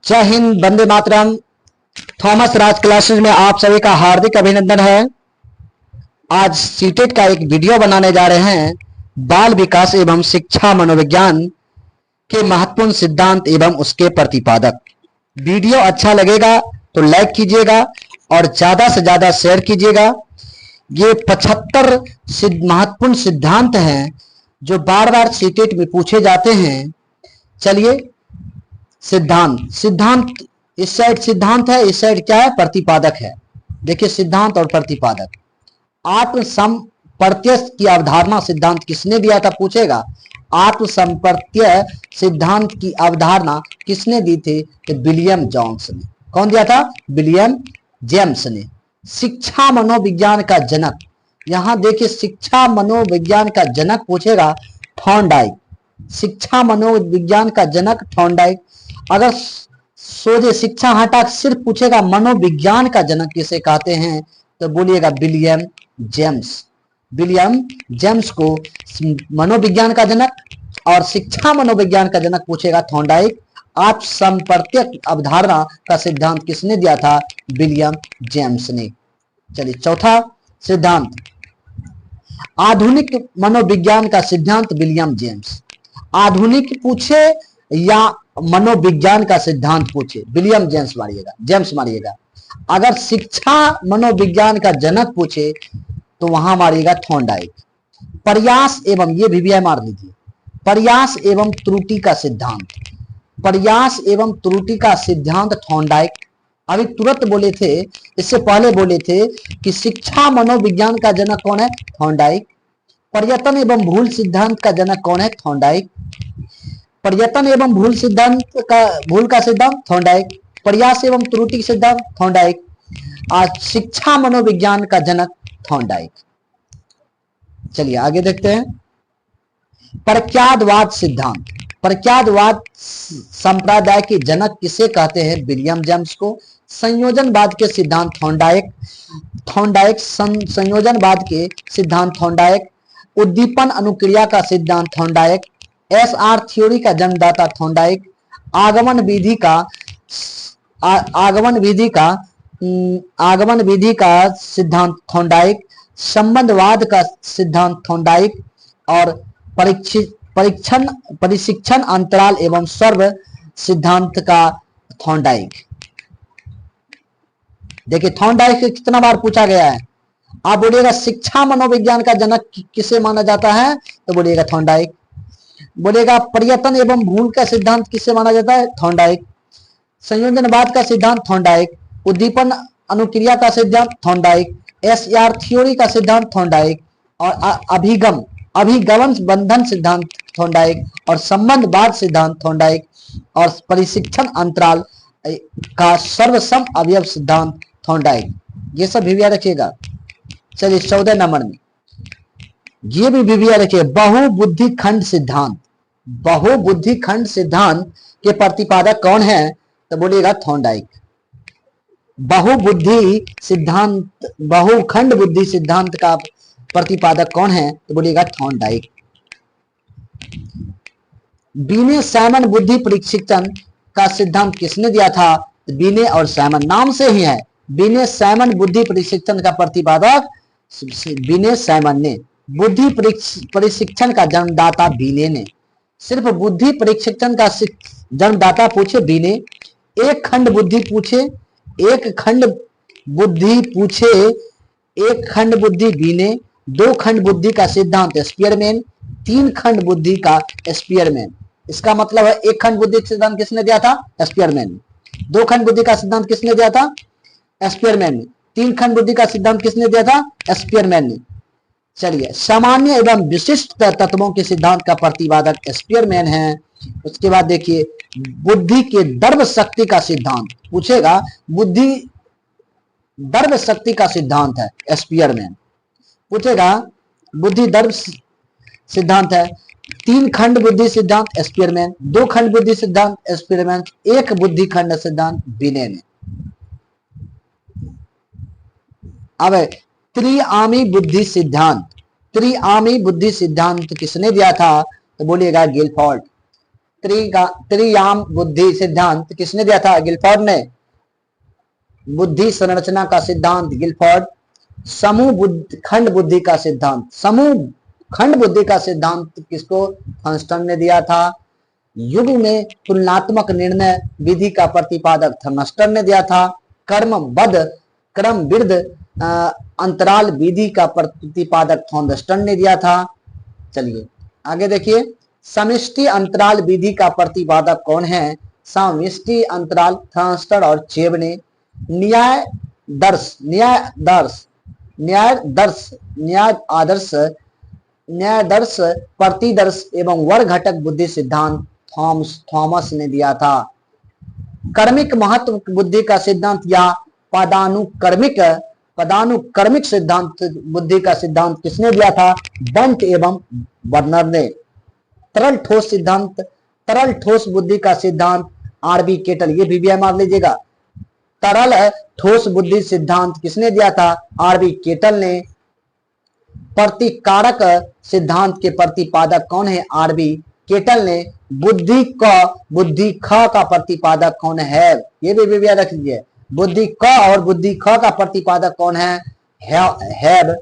जय हिंद, वंदे मातरम। थॉमस राज क्लासेस में आप सभी का हार्दिक अभिनंदन है। आज सीटेट का एक वीडियो बनाने जा रहे हैं। बाल विकास एवं शिक्षा मनोविज्ञान के महत्वपूर्ण सिद्धांत एवं उसके प्रतिपादक। वीडियो अच्छा लगेगा तो लाइक कीजिएगा और ज्यादा से ज्यादा शेयर कीजिएगा। ये 75 महत्वपूर्ण सिद्धांत हैं जो बार बार सीटेट में पूछे जाते हैं। चलिए, सिद्धांत इस साइड सिद्धांत है, इस साइड क्या है, प्रतिपादक है। देखिए, सिद्धांत और प्रतिपादक। आत्मसंप्रत्यय की अवधारणा सिद्धांत किसने दिया था, पूछेगा। आत्मसंप्रत्यय सिद्धांत की अवधारणा किसने दी थी, तो विलियम जोन्स ने। कौन दिया था, विलियम जेम्स ने। शिक्षा मनोविज्ञान का जनक, यहां देखिए, शिक्षा मनोविज्ञान का जनक पूछेगा, थॉर्नडाइक। शिक्षा मनोविज्ञान का जनक थॉर्नडाइक। अगर सोचे शिक्षा हटा सिर्फ पूछेगा मनोविज्ञान का जनक किसे कहते हैं, तो बोलिएगा विलियम जेम्स। विलियम जेम्स को मनोविज्ञान का जनक और शिक्षा मनोविज्ञान का जनक पूछेगा थॉर्नडाइक। आप संप्रत्यय अवधारणा का सिद्धांत किसने दिया था, विलियम जेम्स ने। चलिए, चौथा सिद्धांत, आधुनिक मनोविज्ञान का सिद्धांत, विलियम जेम्स। आधुनिक पूछे या मनोविज्ञान का सिद्धांत पूछे, विलियम जेम्स मारिएगा, जेम्स मारिएगा। अगर शिक्षा मनोविज्ञान का जनक पूछे तो वहां मारिएगा थॉर्नडाइक। प्रयास एवं, ये भी मार लीजिए, प्रयास एवं त्रुटि का सिद्धांत। प्रयास एवं त्रुटि का सिद्धांत थॉर्नडाइक। अभी तुरंत बोले थे, इससे पहले बोले थे कि शिक्षा मनोविज्ञान का जनक कौन है, थॉर्नडाइक। प्रयत्न एवं भूल सिद्धांत का जनक कौन है, थॉर्नडाइक। प्रयत्न एवं भूल का सिद्धांत थॉर्नडाइक। प्रयास एवं त्रुटि सिद्धांत थॉर्नडाइक। आज शिक्षा मनोविज्ञान का जनक थॉर्नडाइक। चलिए आगे देखते हैं। प्रख्यातवाद सिद्धांत। प्रख्यातवाद संप्रदाय के जनक किसे कहते हैं, विलियम जेम्स को। संयोजनवाद के सिद्धांत थॉर्नडाइक। संयोजनवाद के सिद्धांत थॉर्नडाइक। उद्दीपन अनुक्रिया का सिद्धांत थॉर्नडाइक। एसआर थ्योरी का जन्मदाता थॉर्नडाइक। आगमन विधि का सिद्धांत थॉर्नडाइक। संबंधवाद का सिद्धांत थॉर्नडाइक। और परिशिक्षण अंतराल एवं सर्व सिद्धांत का थॉर्नडाइक। देखिए, थॉर्नडाइक से कितना बार पूछा गया है। आप बोलिएगा शिक्षा मनोविज्ञान का जनक किसे माना जाता है, तो बोलिएगा थॉर्नडाइक। बोलेगा प्रयत्न एवं भूल का सिद्धांत किससे माना जाता है, थॉर्नडाइक। संयोजनवाद का सिद्धांत थॉर्नडाइक। उद्दीपन अनुक्रिया का सिद्धांत थॉर्नडाइक। एसआर थ्योरी का सिद्धांत थॉर्नडाइक। और अभिगमन बंधन सिद्धांत थॉर्नडाइक। और संबंधवाद सिद्धांत थॉर्नडाइक। और परिशिक्षण अंतराल का सर्वसम अवयव सिद्धांत थॉर्नडाइक। ये सब भी याद रखिएगा। चलिए 14 नंबर में ये भी रखिए, बहुबुद्धि खंड सिद्धांत। बहुबुद्धि खंड सिद्धांत के प्रतिपादक कौन है, तो बोलिएगा थॉर्नडाइक। बहुखंड बुद्धि सिद्धांत का प्रतिपादक कौन है, तो बोलिएगा थॉर्नडाइक। बीने साइमन बुद्धि प्रशिक्षण का सिद्धांत किसने दिया था, बीने और साइमन, नाम से ही है। बीने साइमन बुद्धि प्रशिक्षण का प्रतिपादक बीने साइमन ने। बुद्धि प्रशिक्षण का जन्मदाता बीने ने। सिर्फ बुद्धि प्रशिक्षण का जन्मदाता पूछे बीने। एक खंड बुद्धि बीने। दो खंड बुद्धि का सिद्धांत स्पीयरमैन। तीन खंड बुद्धि का स्पीयरमैन। इसका मतलब है, एक खंड बुद्धि सिद्धांत किसने दिया था, स्पीयरमैन ने। दो खंड बुद्धि का सिद्धांत किसने दिया था, स्पीयरमैन ने। तीन खंड बुद्धि का सिद्धांत किसने दिया था, स्पीयरमैन ने। चलिए, सामान्य एवं विशिष्ट तत्वों के सिद्धांत का प्रतिपादक स्पीयरमैन है। उसके बाद देखिए, बुद्धि के दर्व शक्ति का सिद्धांत पूछेगा, बुद्धि दर्व शक्ति का सिद्धांत है स्पीयरमैन। पूछेगा बुद्धि दर्व सिद्धांत है। तीन खंड बुद्धि सिद्धांत स्पीयरमैन। दो खंड बुद्धि सिद्धांत स्पीयरमैन। एक बुद्धि खंड सिद्धांत बीने ने। अब त्रिआमी बुद्धि सिद्धांत। त्रिआमी बुद्धि सिद्धांत किसने दिया था, तो बोलिएगा गिलफोर्ड। त्रियाम बुद्धि सिद्धांत किसने दिया था? गिलफोर्ड ने। बुद्धि संरचना का सिद्धांत गिलफोर्ड। खंड बुद्धि का सिद्धांत, समूह खंड बुद्धि का सिद्धांत किसको? थॉमसन ने दिया था। युग में तुलनात्मक निर्णय विधि का प्रतिपादक थर्मस्टर ने दिया था। क्रमबद्ध अंतराल विधि का प्रतिपादक थॉमस्टन ने दिया था। चलिए आगे देखिए, समष्टि अंतराल विधि का प्रतिपादक कौन है? समष्टि अंतराल थॉमस्टर और चेब ने। न्याय आदर्श प्रतिदर्श एवं वर्ग घटक बुद्धि सिद्धांत थॉमस ने दिया था। कर्मिक महत्व बुद्धि का सिद्धांत या पदानुक्रमिक सिद्धांत बुद्धि का सिद्धांत किसने दिया था? बंट एवं बर्नर ने। तरल ठोस बुद्धि का सिद्धांत आरबी केटल, ये भी मार लीजिएगा। तरल ठोस बुद्धि सिद्धांत किसने दिया था? आरबी केटल ने। प्रतिकारक सिद्धांत के प्रतिपादक कौन है? आरबी केटल ने। बुद्धि ख का प्रतिपादक कौन है? ये भी याद रख लीजिए। बुद्धि क और बुद्धि ख का प्रतिपादक कौन है? हैब।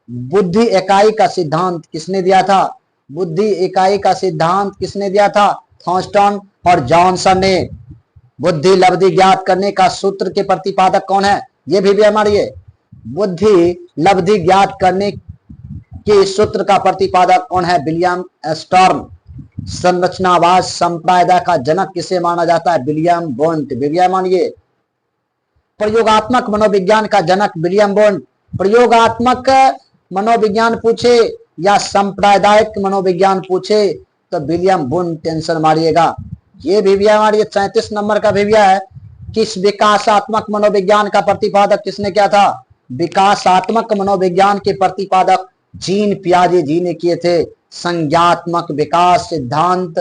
बुद्धि इकाई का सिद्धांत किसने दिया था? बुद्धि इकाई का सिद्धांत किसने दिया था? थॉमस्टन और जॉनसन ने। बुद्धि लब्धि ज्ञात करने का सूत्र के प्रतिपादक कौन है? ये भी हमारी बुद्धि लब्धि ज्ञात करने के सूत्र का प्रतिपादक कौन है? William storm. संरचनावाद संप्रदाय का जनक किसे माना जाता है? विलियम बोन्ट। मानिए। प्रयोगात्मक मनोविज्ञान का जनक विलियम बोन्ट। प्रयोगात्मक मनोविज्ञान पूछे या सांप्रदायिक मनोविज्ञान पूछे तो विलियम बोन्ट टेंशन मारिएगा। ये भी हमारी 37 नंबर का भी है। किस विकासात्मक मनोविज्ञान का प्रतिपादक किसने किया था? विकासात्मक मनोविज्ञान के प्रतिपादक जीन पियाजे जी ने किए थे। संज्ञात्मक विकास सिद्धांत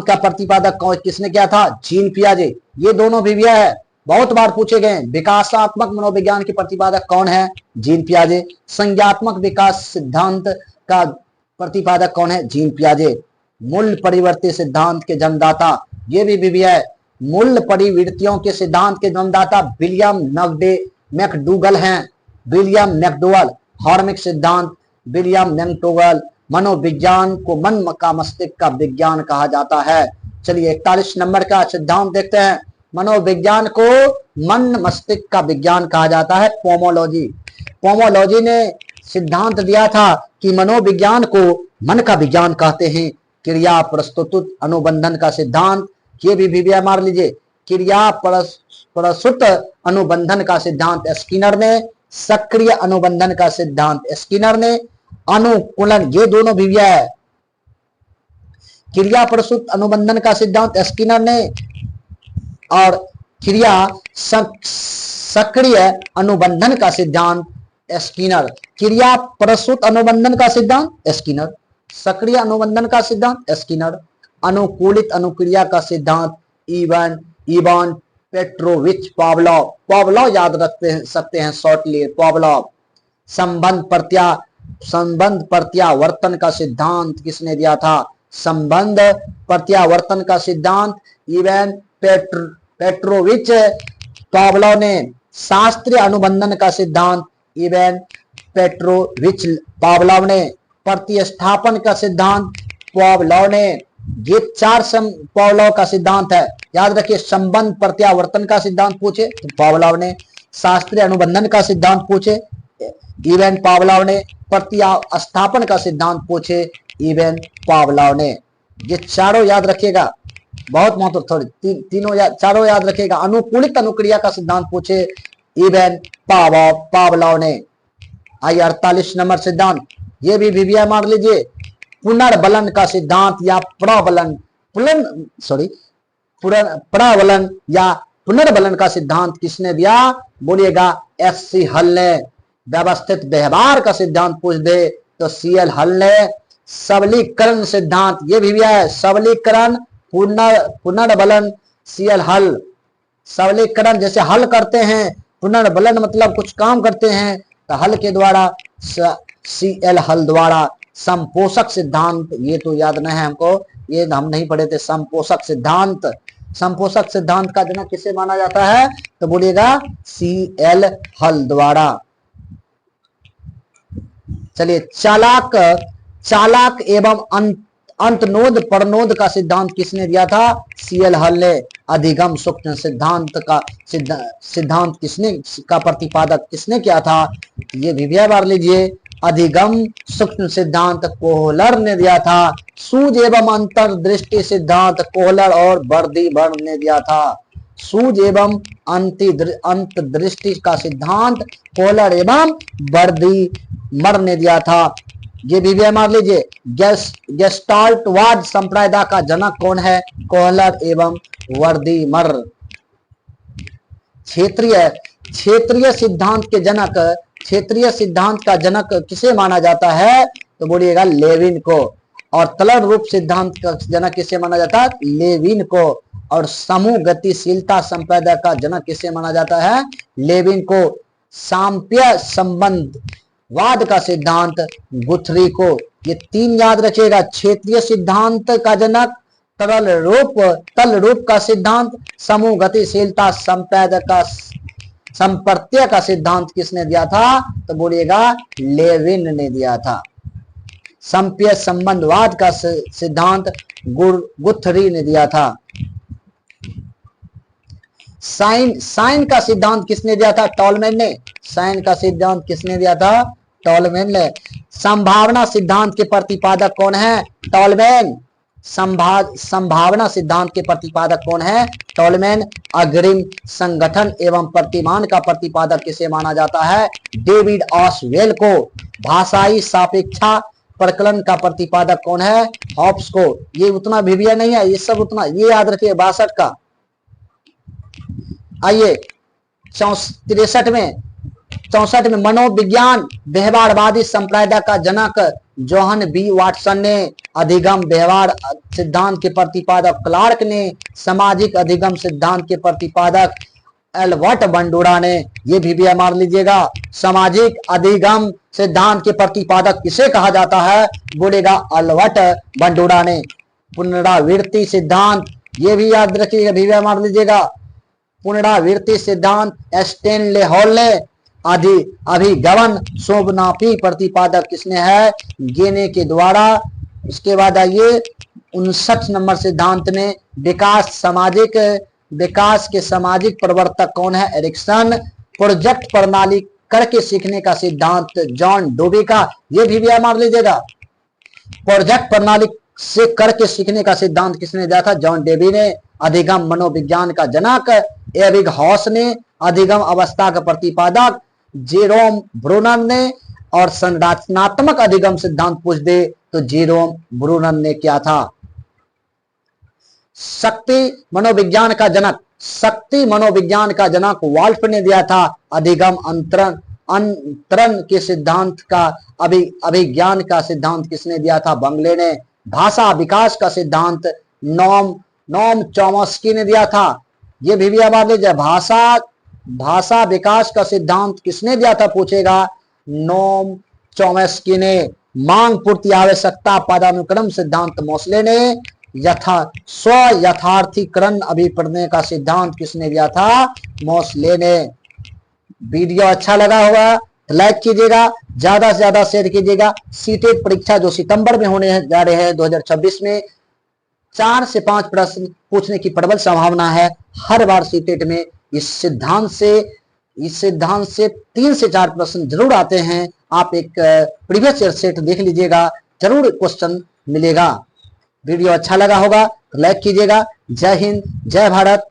का प्रतिपादक किसने किया था? जीन पियाजे। ये दोनों भी है, बहुत बार पूछे गए। विकासात्मक मनोविज्ञान के प्रतिपादक कौन है? जीन पियाजे। संज्ञात्मक विकास सिद्धांत का प्रतिपादक कौन है? जीन पियाजे। मूल्य परिवर्ती सिद्धांत के जन्मदाता, ये भी है। मूल्य परिवर्तियों के सिद्धांत के जन्मदाता विलियम मैकडूगल हैं। William McDougall. हार्मिक सिद्धांत विलियम मैकडूगल। मनोविज्ञान को मन का मस्तिष्क का विज्ञान कहा जाता है। चलिए 41 नंबर का सिद्धांत देखते हैं। मनोविज्ञान को मन मस्तिष्क का विज्ञान कहा जाता है। पोमोलॉजी ने सिद्धांत दिया था कि मनोविज्ञान को मन का विज्ञान कहते हैं। क्रिया प्रस्तुत अनुबंधन का सिद्धांत, ये भी मार लीजिए। क्रिया प्रस्तुत अनुबंधन का सिद्धांत स्किनर ने। सक्रिय अनुबंधन का सिद्धांत स्किनर ने। अनुकूलन, ये दोनों भी है। क्रिया प्रस्तुत अनुबंधन का सिद्धांत स्किनर ने और क्रिया सक्रिय अनुबंधन का सिद्धांत स्किनर। क्रिया प्रस्तुत अनुबंधन का सिद्धांत स्किनर। सक्रिय अनुबंधन का सिद्धांत स्किनर। अनुकूलित अनुक्रिया का सिद्धांत इवान पेट्रोविच पावलोव याद सकते हैं शॉर्टली, पावलोव। संबंध प्रत्यावर्तन का सिद्धांत किसने दिया था? संबंध प्रत्यावर्तन का सिद्धांत इवान पेट्रोविच पावलोव ने। शास्त्रीय अनुबंधन का सिद्धांत इवान पेट्रोविच पावलोव ने। प्रतिस्थापन का सिद्धांत पावलोव ने। ये 4 पावलोव का सिद्धांत है, याद रखिए। संबंध प्रत्यावर्तन का सिद्धांत पूछे तो पावलोव ने। शास्त्रीय अनुबंधन का सिद्धांत पूछे इवान पावलोव ने। प्रतिस्थापन का सिद्धांत पूछे इवान पावलोव ने। ये चारों याद रखिएगा, बहुत महत्वपूर्ण। चारों याद रखिएगा। अनुकूलित अनुक्रिया का सिद्धांत पूछे इवान पावलोव ने। आइए 48 नंबर सिद्धांत, ये भी मार लीजिए। पुनर्बलन का सिद्धांत या प्रबलन या पुनर्बलन का सिद्धांत किसने दिया? बोलिएगा एस.सी. हल ने। व्यवस्थित व्यवहार का सिद्धांत पूछ दे तो सी.एल. हल ने। सबलीकरण सिद्धांत, ये भी है। सबलीकरण पुनर्बलन सी.एल. हल। सबलीकरण जैसे हल करते हैं, पुनर्बलन मतलब कुछ काम करते हैं तो हल के द्वारा सी.एल. हल द्वारा। संपोषक सिद्धांत, ये तो याद नहीं है हमको, ये हम नहीं पढ़े थे। समपोषक सिद्धांत, समपोषक सिद्धांत का जनक किसे माना जाता है? तो बोलिएगा CL हल द्वारा। चलिए, चालाक, चालाक एवं अंतनोद परनोद का सिद्धांत किसने दिया था? CL हल ने। अधिगम सूक्ष्म सिद्धांत का सिद्धांत किसने का प्रतिपादक किसने किया था? ये भी बार लीजिए, अधिगम सूक्ष्म सिद्धांत कोहलर ने दिया था। सूझ एवं अंतर्दृष्टि सिद्धांत कोहलर और बर्दीमर ने दिया था। सूझ एवं अंतर्दृष्टि का सिद्धांत कोहलर एवं बर्दीमर ने दिया था। ये भी मान लीजिए, गेस्टाल्टवाद संप्रदाय का जनक कौन है? कोहलर एवं वर्दीमर। क्षेत्रीय सिद्धांत के जनक, क्षेत्रीय सिद्धांत का जनक किसे माना जाता है? तो बोलिएगा लेविन को। और तलड़ रूप सिद्धांत का जनक किसे माना जाता है? लेविन को। और समूह गतिशीलता संप्रदाय का जनक किसे माना जाता है? लेविन को। सांप्य संबंध वाद का सिद्धांत गुथरी को। ये तीन याद रखिएगा। क्षेत्रीय सिद्धांत का जनक तल रूप का सिद्धांत, समूह गतिशीलता संप्रदाय का संप्रत्य का सिद्धांत किसने दिया था? तो बोलिएगा लेविन ने दिया था। संप्य संबंधवाद का सिद्धांत गुथरी ने दिया था। साइन का सिद्धांत किसने दिया था? टॉलमैन ने। साइन का सिद्धांत किसने दिया था? टॉलमैन ने। संभावना सिद्धांत के प्रतिपादक कौन है? टॉलमैन। संभावना सिद्धांत के प्रतिपादक कौन है? टॉलमैन। अग्रिम संगठन एवं प्रतिमान का प्रतिपादक किसे माना जाता है? डेविड ऑसवेल को। भाषाई सापेक्षा प्रकलन का प्रतिपादक कौन है? हॉब्स को। ये उतना भिविया नहीं है, ये सब उतना ये याद रखिए 62 का। आइए 64 में मनोविज्ञान व्यवहारवादी संप्रदाय का जनक जोहन बी वाटसन ने। अधिगम व्यवहार सिद्धांत के प्रतिपादक क्लार्क ने। सामाजिक अधिगम सिद्धांत के प्रतिपादक एल्बर्ट बंडूरा ने। ये भी मार लीजिएगा। सामाजिक अधिगम सिद्धांत के प्रतिपादक किसे कहा जाता है? बोलेगा एल्बर्ट बंडूरा ने। पुनरावृत्ति सिद्धांत, ये भी याद रखिएगा, भी मार लीजिएगा। पुनरावृत्ति सिद्धांत स्टेनले हॉल ने। अभिगमन शोभनापी प्रतिपादक किसने है? गेने के द्वारा। उसके बाद आइए 59 नंबर सिद्धांत में विकास के सामाजिक प्रवर्तक कौन है? एरिक्सन। प्रोजेक्ट प्रणाली करके सीखने का सिद्धांत जॉन डोबी का। ये भी मार लीजिएगा। प्रोजेक्ट प्रणाली से करके सीखने का सिद्धांत किसने दिया था? जॉन डेबी ने। अधिगम मनोविज्ञान का जनक एरिक हॉस ने। अधिगम अवस्था का प्रतिपादक जेरोम ब्रूनर ने। और संरचनात्मक अधिगम सिद्धांत पूछ दे तो जेरोम ब्रूनर ने क्या था? शक्ति मनोविज्ञान का जनक वाल्फ ने दिया था। अधिगम अंतरण के सिद्धांत का अभिज्ञान का सिद्धांत किसने दिया था? बंगले ने। भाषा विकास का सिद्धांत नोम चॉम्स्की ने दिया था। ये भी आवाज लीजिए। भाषा विकास का सिद्धांत किसने दिया था? पूछेगा नोम चॉम्स्की ने। मांग पूर्ति आवश्यकता पदानुक्रम सिद्धांत मोसले ने। स्व यथार्थीकरण अभिप्राय का सिद्धांत किसने दिया था? मोसले ने। वीडियो अच्छा लगा होगा तो लाइक कीजिएगा, ज्यादा से ज्यादा शेयर कीजिएगा। सीटेट परीक्षा जो सितंबर में होने जा रहे हैं 2026 में 4 से 5 प्रश्न पूछने की प्रबल संभावना है। हर बार सीटेट में इस सिद्धांत से 3 से 4 प्रश्न जरूर आते हैं। आप एक प्रीवियस ईयर सेट देख लीजिएगा, जरूर क्वेश्चन मिलेगा। वीडियो अच्छा लगा होगा तो लाइक कीजिएगा। जय हिंद, जय भारत।